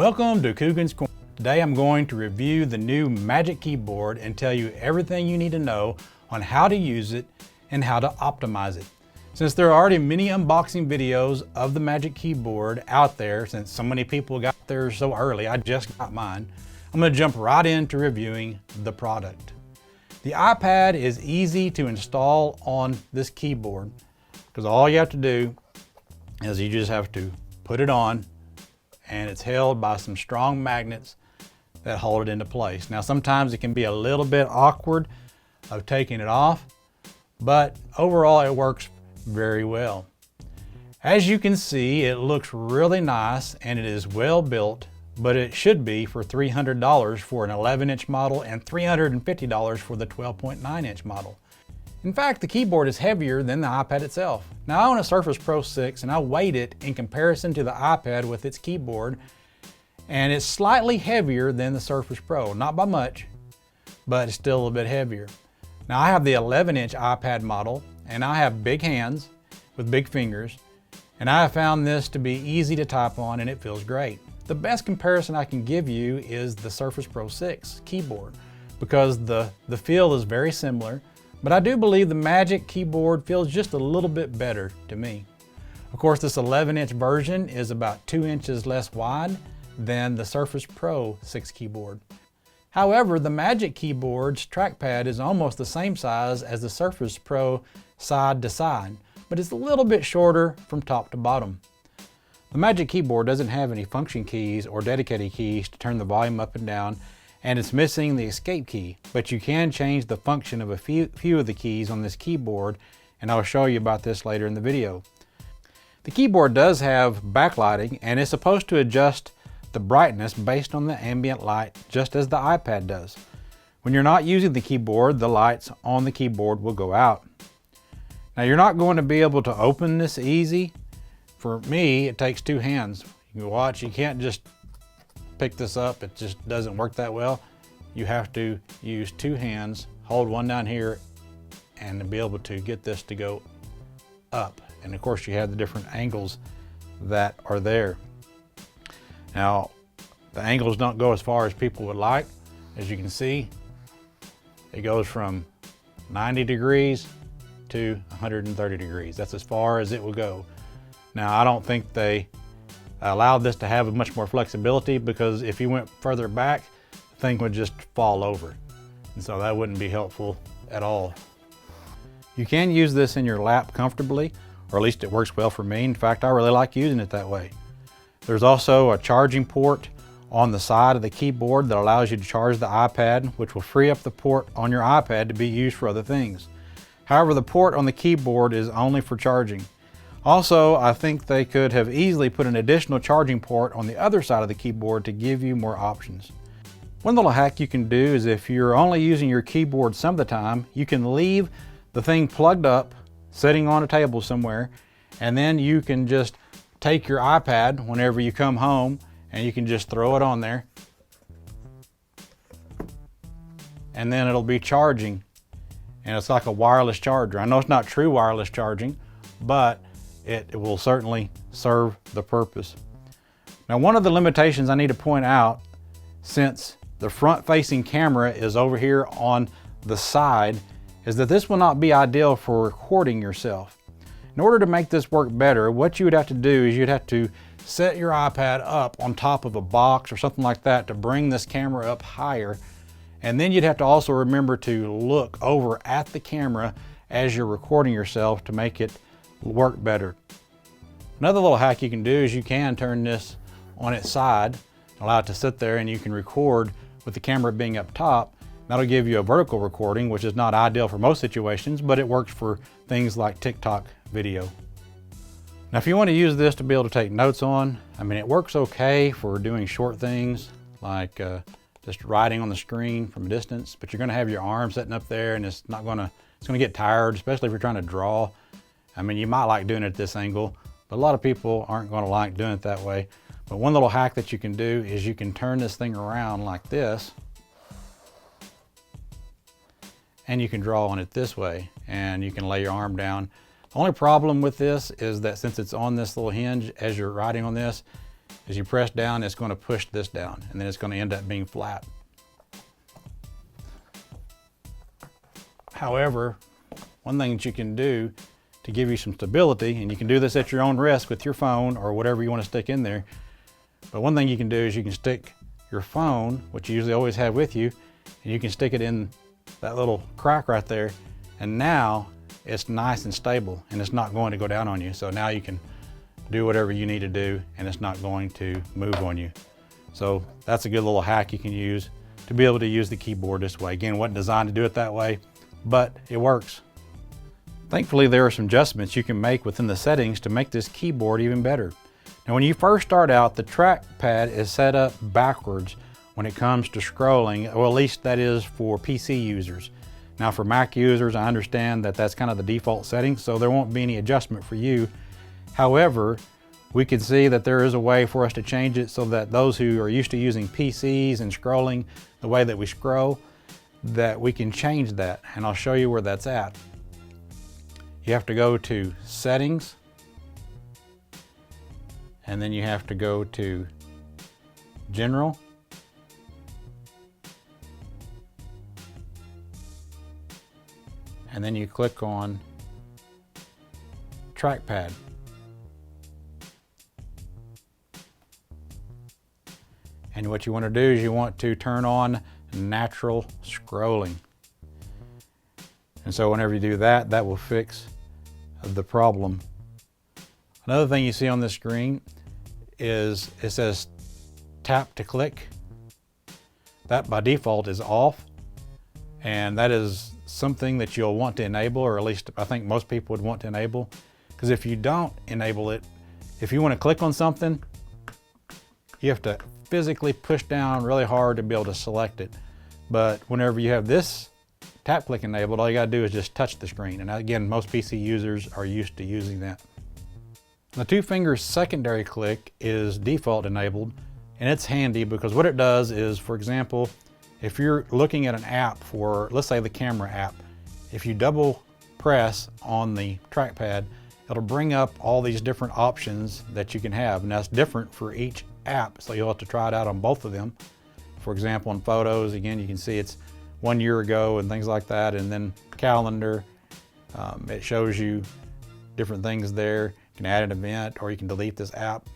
Welcome to Cougan's Corner. Today I'm going to review the new Magic Keyboard and tell you everything you need to know on how to use it and how to optimize it. Since there are already many unboxing videos of the Magic Keyboard out there, since so many people got theirs so early, I just got mine, I'm going to jump right into reviewing the product. The iPad is easy to install on this keyboard because all you have to do is you just have to put it on, and it's held by some strong magnets that hold it into place. Now sometimes it can be a little bit awkward of taking it off, but overall it works very well. As you can see, it looks really nice and it is well built, but it should be for $300 for an 11-inch model and $350 for the 12.9-inch model. In fact, the keyboard is heavier than the iPad itself. Now I own a Surface Pro 6 and I weighed it in comparison to the iPad with its keyboard, and it's slightly heavier than the Surface Pro. Not by much, but it's still a little bit heavier. Now I have the 11-inch iPad model and I have big hands with big fingers, and I have found this to be easy to type on and it feels great. The best comparison I can give you is the Surface Pro 6 keyboard because the feel is very similar. But I do believe the Magic Keyboard feels just a little bit better to me. Of course, this 11-inch version is about 2 inches less wide than the Surface Pro 6 keyboard. However, the Magic Keyboard's trackpad is almost the same size as the Surface Pro side to side, but it's a little bit shorter from top to bottom. The Magic Keyboard doesn't have any function keys or dedicated keys to turn the volume up and down, and it's missing the escape key, but you can change the function of a few of the keys on this keyboard, and I'll show you about this later in the video. The keyboard does have backlighting and is supposed to adjust the brightness based on the ambient light, just as the iPad does. When you're not using the keyboard, the lights on the keyboard will go out. Now you're not going to be able to open this easy. For me, it takes two hands. You can watch, you can't just pick this up, it just doesn't work that well. You have to use two hands, hold one down here, and to be able to get this to go up. And of course you have the different angles that are there. Now the angles don't go as far as people would like. As you can see, it goes from 90 degrees to 130 degrees. That's as far as it will go. Now I don't think they allowed this to have much more flexibility, because if you went further back, the thing would just fall over. And so that wouldn't be helpful at all. You can use this in your lap comfortably, or at least it works well for me. In fact, I really like using it that way. There's also a charging port on the side of the keyboard that allows you to charge the iPad, which will free up the port on your iPad to be used for other things. However, the port on the keyboard is only for charging. Also, I think they could have easily put an additional charging port on the other side of the keyboard to give you more options. One little hack you can do is, if you're only using your keyboard some of the time, you can leave the thing plugged up, sitting on a table somewhere, and then you can just take your iPad whenever you come home and you can just throw it on there, and then it'll be charging, and it's like a wireless charger. I know it's not true wireless charging, but it will certainly serve the purpose. Now, one of the limitations I need to point out, since the front-facing camera is over here on the side, is that this will not be ideal for recording yourself. In order to make this work better, what you would have to do is you'd have to set your iPad up on top of a box or something like that to bring this camera up higher, and then you'd have to also remember to look over at the camera as you're recording yourself to make it work better. Another little hack you can do is you can turn this on its side, allow it to sit there, and you can record with the camera being up top. That'll give you a vertical recording, which is not ideal for most situations, but it works for things like TikTok video. Now if you want to use this to be able to take notes on, I mean, it works okay for doing short things like just writing on the screen from a distance, but you're going to have your arm sitting up there and it's going to get tired, especially if you're trying to draw. I mean, you might like doing it at this angle, but a lot of people aren't going to like doing it that way. But one little hack that you can do is you can turn this thing around like this, and you can draw on it this way, and you can lay your arm down. The only problem with this is that since it's on this little hinge as you're writing on this, As you press down, it's going to push this down, and then it's going to end up being flat. However, one thing that you can do to give you some stability, and you can do this at your own risk with your phone or whatever you want to stick in there, but one thing you can do is you can stick your phone, which you usually always have with you, and you can stick it in that little crack right there, and now it's nice and stable and it's not going to go down on you. So now you can do whatever you need to do and it's not going to move on you. So that's a good little hack you can use to be able to use the keyboard this way. Again, it wasn't designed to do it that way, but it works. Thankfully, there are some adjustments you can make within the settings to make this keyboard even better. Now, when you first start out, the trackpad is set up backwards when it comes to scrolling, or at least that is for PC users. Now, for Mac users, I understand that that's kind of the default setting, so there won't be any adjustment for you. However, we can see that there is a way for us to change it so that those who are used to using PCs and scrolling the way that we scroll, that we can change that, and I'll show you where that's at. You have to go to Settings, and then you have to go to General, and then you click on Trackpad. And what you want to do is you want to turn on natural scrolling. And so whenever you do that, that will fix the problem. Another thing you see on this screen is it says tap to click. That by default is off, and that is something that you'll want to enable, or at least I think most people would want to enable, because if you don't enable it, if you want to click on something, you have to physically push down really hard to be able to select it. But whenever you have this tap click enabled, all you got to do is just touch the screen, and again, most PC users are used to using that. The two finger secondary click is default enabled, and it's handy because what it does is, for example, if you're looking at an app for, let's say, the camera app, if you double press on the trackpad, it'll bring up all these different options that you can have, and that's different for each app, so you'll have to try it out on both of them. For example, in Photos, again, you can see it's 1 year ago and things like that, and then Calendar, it shows you different things there. You can add an event, or you can delete this app.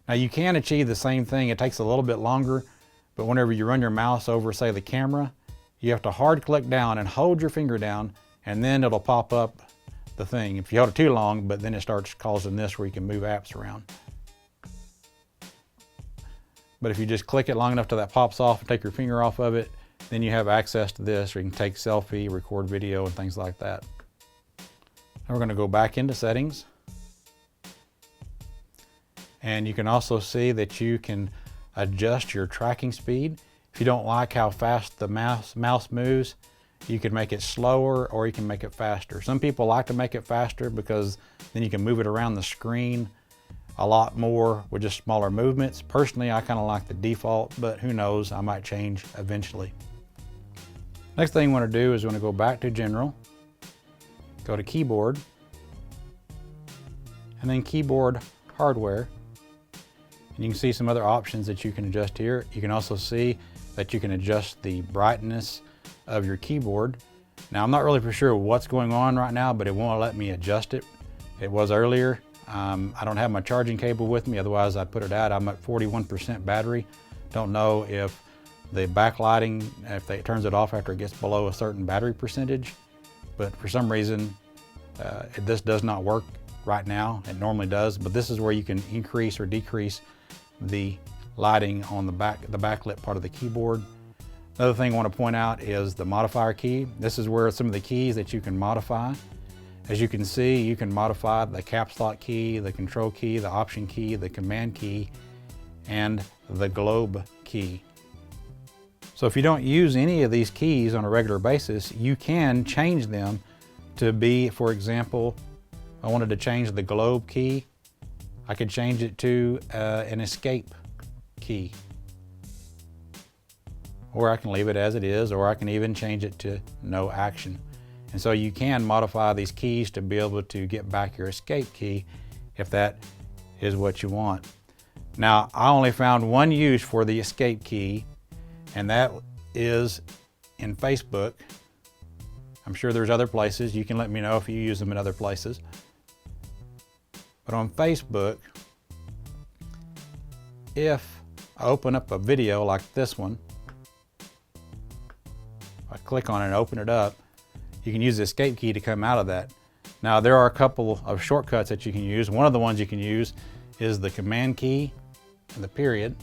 Now, you can achieve the same thing. It takes a little bit longer, but whenever you run your mouse over, say, the camera, you have to hard click down and hold your finger down, and then it'll pop up the thing. If you hold it too long, but then it starts causing this where you can move apps around. But if you just click it long enough till that pops off and take your finger off of it, then you have access to this, or you can take selfie, record video, and things like that. Now we're going to go back into Settings. And you can also see that you can adjust your tracking speed. If you don't like how fast the mouse moves, you can make it slower or you can make it faster. Some people like to make it faster because then you can move it around the screen a lot more with just smaller movements. Personally, I kind of like the default, but who knows, I might change eventually. Next thing you want to do is you want to go back to General, go to Keyboard, and then Keyboard Hardware. And you can see some other options that you can adjust here. You can also see that you can adjust the brightness of your keyboard. Now, I'm not really for sure what's going on right now, but it won't let me adjust it. It was earlier. I don't have my charging cable with me, otherwise I'd put it out. I'm at 41% battery. Don't know if the backlighting, if it turns it off after it gets below a certain battery percentage, but for some reason this does not work right now. It normally does, but this is where you can increase or decrease the lighting on the backlit part of the keyboard. Another thing I want to point out is the modifier key. This is where some of the keys that you can modify. As you can see, you can modify the caps lock key, the control key, the option key, the command key, and the globe key. So if you don't use any of these keys on a regular basis, you can change them to be, for example, I wanted to change the globe key. I could change it to an escape key. Or I can leave it as it is, or I can even change it to no action. And so you can modify these keys to be able to get back your escape key if that is what you want. Now, I only found one use for the escape key, and that is in Facebook. I'm sure there's other places. You can let me know if you use them in other places. But on Facebook, if I open up a video like this one, I click on it and open it up, you can use the escape key to come out of that. Now, there are a couple of shortcuts that you can use. One of the ones you can use is the command key and the period,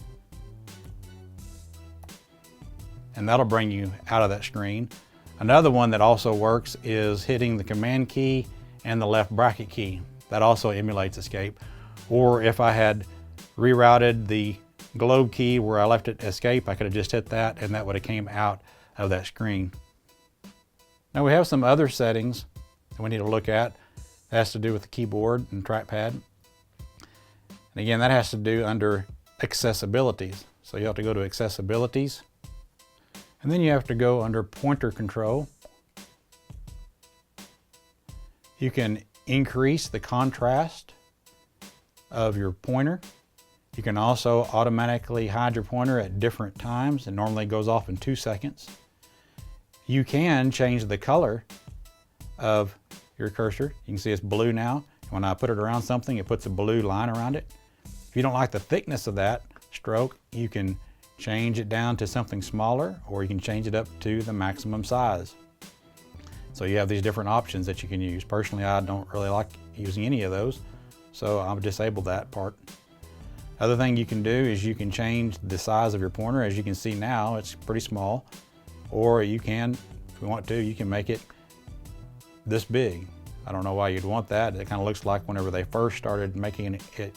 and that'll bring you out of that screen. Another one that also works is hitting the command key and the left bracket key. That also emulates escape. Or if I had rerouted the globe key where I left it escape, I could have just hit that and that would have came out of that screen. Now we have some other settings that we need to look at. That has to do with the keyboard and trackpad. And again, that has to do under accessibilities. So you have to go to accessibilities, and then you have to go under pointer control. You can increase the contrast of your pointer. You can also automatically hide your pointer at different times. It normally goes off in 2 seconds. You can change the color of your cursor. You can see it's blue now. When I put it around something, it puts a blue line around it. If you don't like the thickness of that stroke, you can change it down to something smaller, or you can change it up to the maximum size. So you have these different options that you can use. Personally, I don't really like using any of those, so I'll disable that part. Other thing you can do is you can change the size of your pointer. As you can see now, it's pretty small, or you can, if you want to, you can make it this big. I don't know why you'd want that. It kind of looks like whenever they first started making it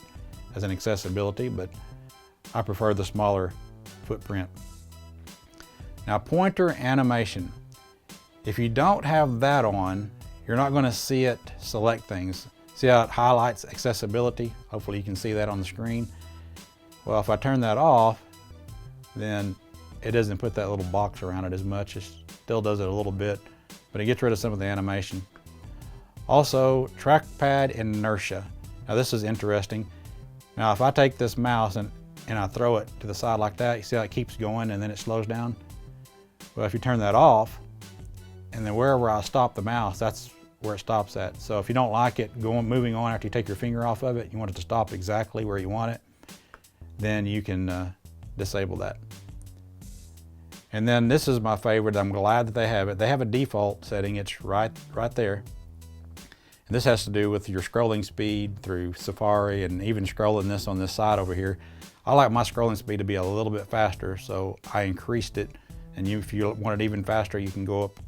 as an accessibility, but I prefer the smaller footprint. Now, pointer animation. If you don't have that on, you're not going to see it select things. See how it highlights accessibility? Hopefully you can see that on the screen. Well, if I turn that off, then it doesn't put that little box around it as much. It still does it a little bit, but it gets rid of some of the animation. Also, trackpad inertia. Now this is interesting. Now if I take this mouse and I throw it to the side like that, you see how it keeps going and then it slows down? Well, if you turn that off, and then wherever I stop the mouse, that's where it stops at. So if you don't like it moving on after you take your finger off of it, you want it to stop exactly where you want it, then you can disable that. And then this is my favorite. I'm glad that they have it. They have a default setting. It's right there. And this has to do with your scrolling speed through Safari, and even scrolling this on this side over here. I like my scrolling speed to be a little bit faster, so I increased it. And if you want it even faster, you can go up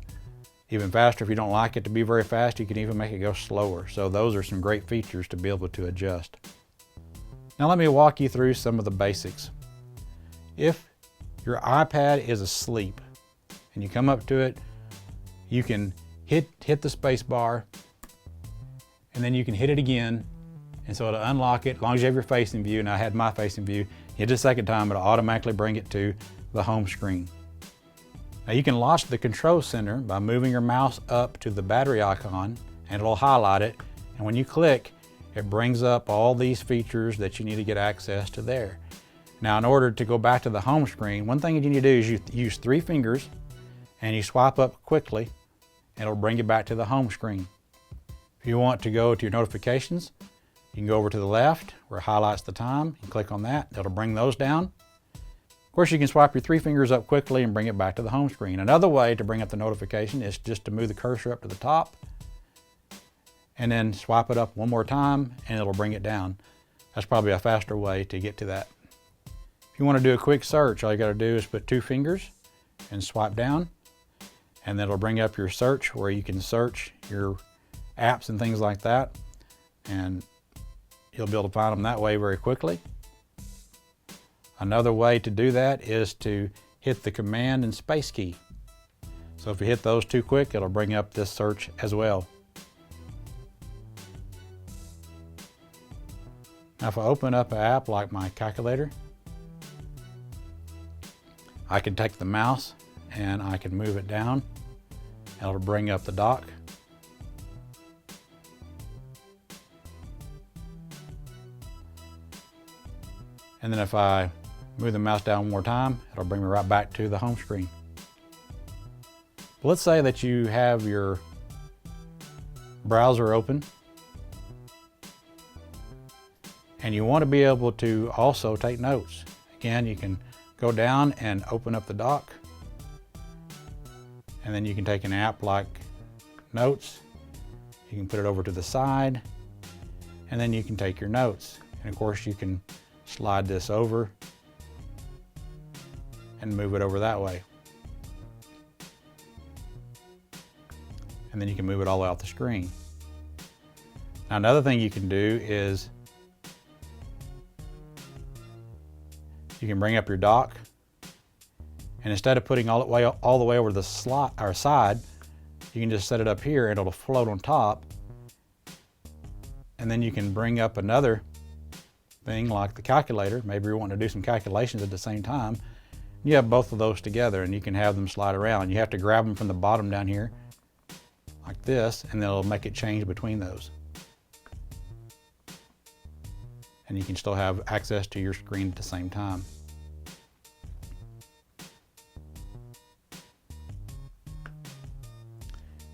even faster. If you don't like it to be very fast, you can even make it go slower. So those are some great features to be able to adjust. Now let me walk you through some of the basics. If your iPad is asleep and you come up to it, you can hit the space bar, and then you can hit it again, and so it'll unlock it as long as you have your facing view. And I had my facing view. Hit it a second time, it'll automatically bring it to the home screen. Now you can launch the control center by moving your mouse up to the battery icon, and it'll highlight it. And when you click, it brings up all these features that you need to get access to there. Now, in order to go back to the home screen, one thing that you need to do is you use 3 fingers and you swipe up quickly, and it'll bring you back to the home screen. If you want to go to your notifications, you can go over to the left where it highlights the time and click on that. That'll bring those down. Of course, you can swipe your 3 fingers up quickly and bring it back to the home screen. Another way to bring up the notification is just to move the cursor up to the top and then swipe it up one more time, and it'll bring it down. That's probably a faster way to get to that. If you want to do a quick search, all you got to do is put 2 fingers and swipe down, and that'll bring up your search where you can search your apps and things like that, and you'll be able to find them that way very quickly. Another way to do that is to hit the command and space key. So if you hit those 2 quick, it'll bring up this search as well. Now if I open up an app like my calculator, I can take the mouse and I can move it down. It'll bring up the dock. And then if I move the mouse down one more time, it'll bring me right back to the home screen. Let's say that you have your browser open and you want to be able to also take notes. Again, you can go down and open up the dock, and then you can take an app like Notes. You can put it over to the side, and then you can take your notes. And of course you can slide this over and move it over that way. And then you can move it all the way off the screen. Now another thing you can do is you can bring up your dock, and instead of putting all the way over the side, you can just set it up here and it'll float on top. And then you can bring up another thing like the calculator. Maybe you're wanting to do some calculations at the same time. You have both of those together and you can have them slide around. You have to grab them from the bottom down here like this, and then it'll make it change between those. And you can still have access to your screen at the same time.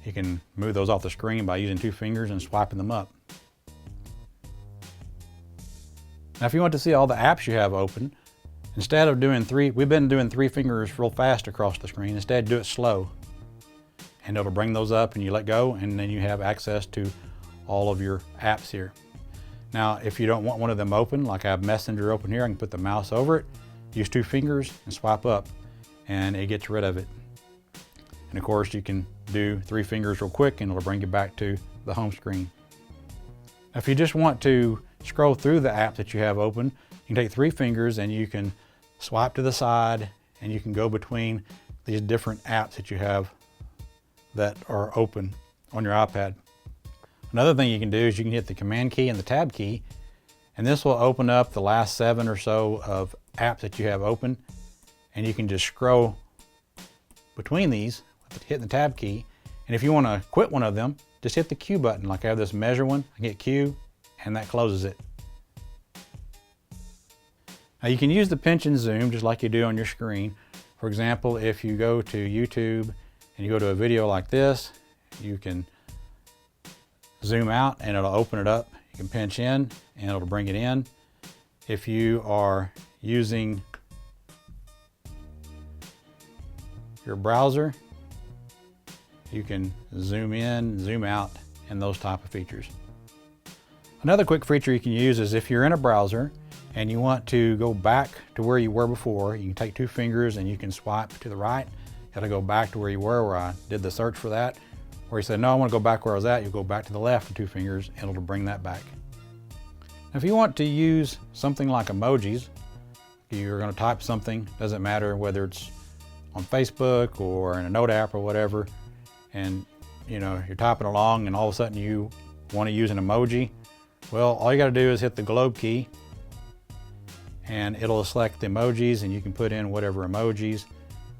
You can move those off the screen by using 2 fingers and swiping them up. Now if you want to see all the apps you have open, instead of doing 3, we've been doing 3 fingers real fast across the screen. Instead, do it slow. And it'll bring those up and you let go, and then you have access to all of your apps here. Now, if you don't want one of them open, like I have Messenger open here, I can put the mouse over it, use 2 fingers and swipe up, and it gets rid of it. And of course, you can do 3 fingers real quick and it'll bring you back to the home screen. Now, if you just want to scroll through the apps that you have open, you can take 3 fingers and you can swipe to the side, and you can go between these different apps that you have that are open on your iPad. Another thing you can do is you can hit the Command key and the Tab key, and this will open up the last 7 or so of apps that you have open, and you can just scroll between these with hitting the Tab key. And if you want to quit one of them, just hit the Q button. Like I have this measure one, I hit Q, and that closes it. Now you can use the pinch and zoom just like you do on your screen. For example, if you go to YouTube and you go to a video like this, you can zoom out and it'll open it up. You can pinch in and it'll bring it in. If you are using your browser, you can zoom in, zoom out, and those type of features. Another quick feature you can use is if you're in a browser and you want to go back to where you were before, you can take 2 fingers and you can swipe to the right. It'll go back to where you were, where I did the search for that. Or you say, no, I want to go back where I was at, you'll go back to the left with 2 fingers and it'll bring that back. Now, if you want to use something like emojis, you're going to type something, doesn't matter whether it's on Facebook or in a note app or whatever, and you're typing along and all of a sudden you want to use an emoji. Well, all you got to do is hit the globe key and it'll select the emojis, and you can put in whatever emojis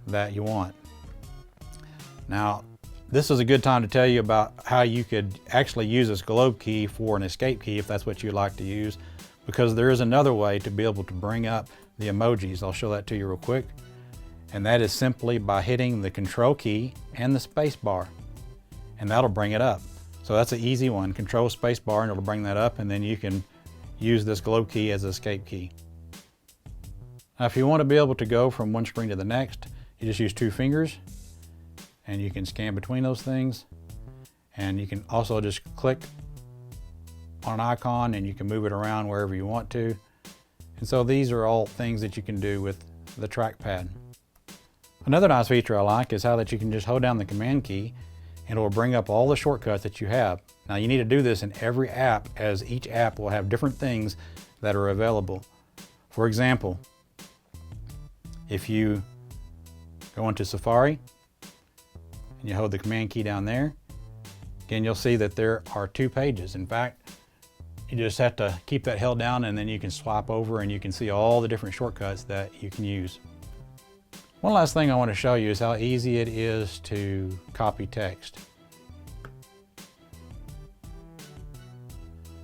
that you want. Now, this is a good time to tell you about how you could actually use this globe key for an escape key if that's what you like to use, because there is another way to be able to bring up the emojis. I'll show that to you real quick. And that is simply by hitting the Control key and the space bar, and that'll bring it up. So that's an easy one. Control space bar and it'll bring that up, and then you can use this globe key as an escape key. Now, if you want to be able to go from one screen to the next, you just use 2 fingers and you can scan between those things, and you can also just click on an icon and you can move it around wherever you want to. And so these are all things that you can do with the trackpad. Another nice feature I like is how that you can just hold down the Command key and it will bring up all the shortcuts that you have. Now, you need to do this in every app, as each app will have different things that are available. For example, if you go into Safari and you hold the Command key down there, again, you'll see that there are 2 pages. In fact, you just have to keep that held down and then you can swap over and you can see all the different shortcuts that you can use. One last thing I want to show you is how easy it is to copy text.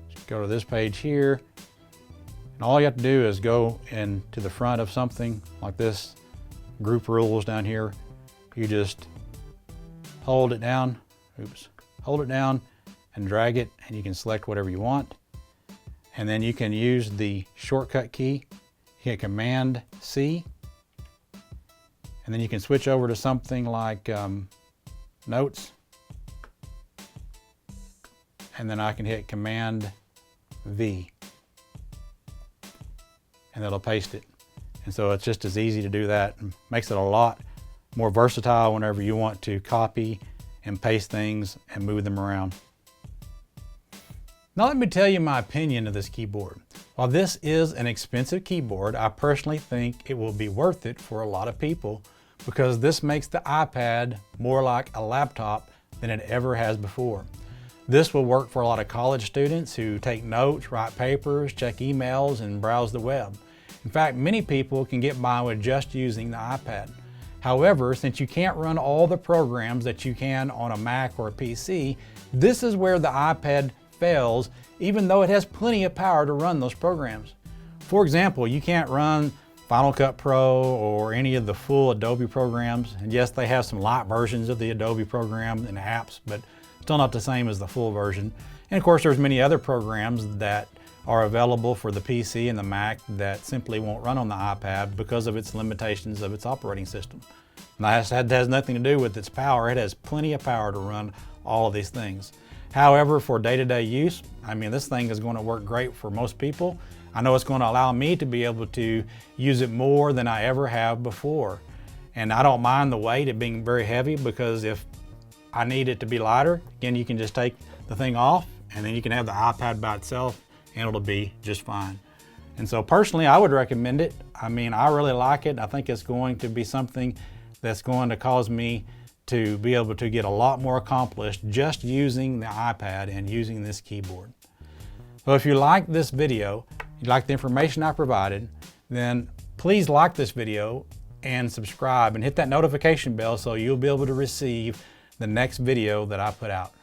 Just go to this page here, And all you have to do is go into the front of something like this, group rules down here. You just hold it down, hold it down and drag it, and you can select whatever you want. And then you can use the shortcut key, hit Command C, and then you can switch over to something like Notes. And then I can hit Command V, and it'll paste it. And so it's just as easy to do that, and makes it a lot more versatile whenever you want to copy and paste things and move them around. Now let me tell you my opinion of this keyboard. While this is an expensive keyboard, I personally think it will be worth it for a lot of people, because this makes the iPad more like a laptop than it ever has before. This will work for a lot of college students who take notes, write papers, check emails, and browse the web. In fact, many people can get by with just using the iPad. However, since you can't run all the programs that you can on a Mac or a PC, this is where the iPad fails, even though it has plenty of power to run those programs. For example, you can't run Final Cut Pro or any of the full Adobe programs. And yes, they have some light versions of the Adobe program and apps, but still not the same as the full version. And of course, there's many other programs that are available for the PC and the Mac that simply won't run on the iPad because of its limitations of its operating system. And that has nothing to do with its power. It has plenty of power to run all of these things. However, for day-to-day use, I mean, this thing is going to work great for most people. I know it's going to allow me to be able to use it more than I ever have before. And I don't mind the weight, it being very heavy, because if I need it to be lighter, again, you can just take the thing off and then you can have the iPad by itself and it'll be just fine. And so personally, I would recommend it. I mean, I really like it. I think it's going to be something that's going to cause me to be able to get a lot more accomplished just using the iPad and using this keyboard. So if you like this video, you like the information I provided, then please like this video and subscribe and hit that notification bell so you'll be able to receive the next video that I put out.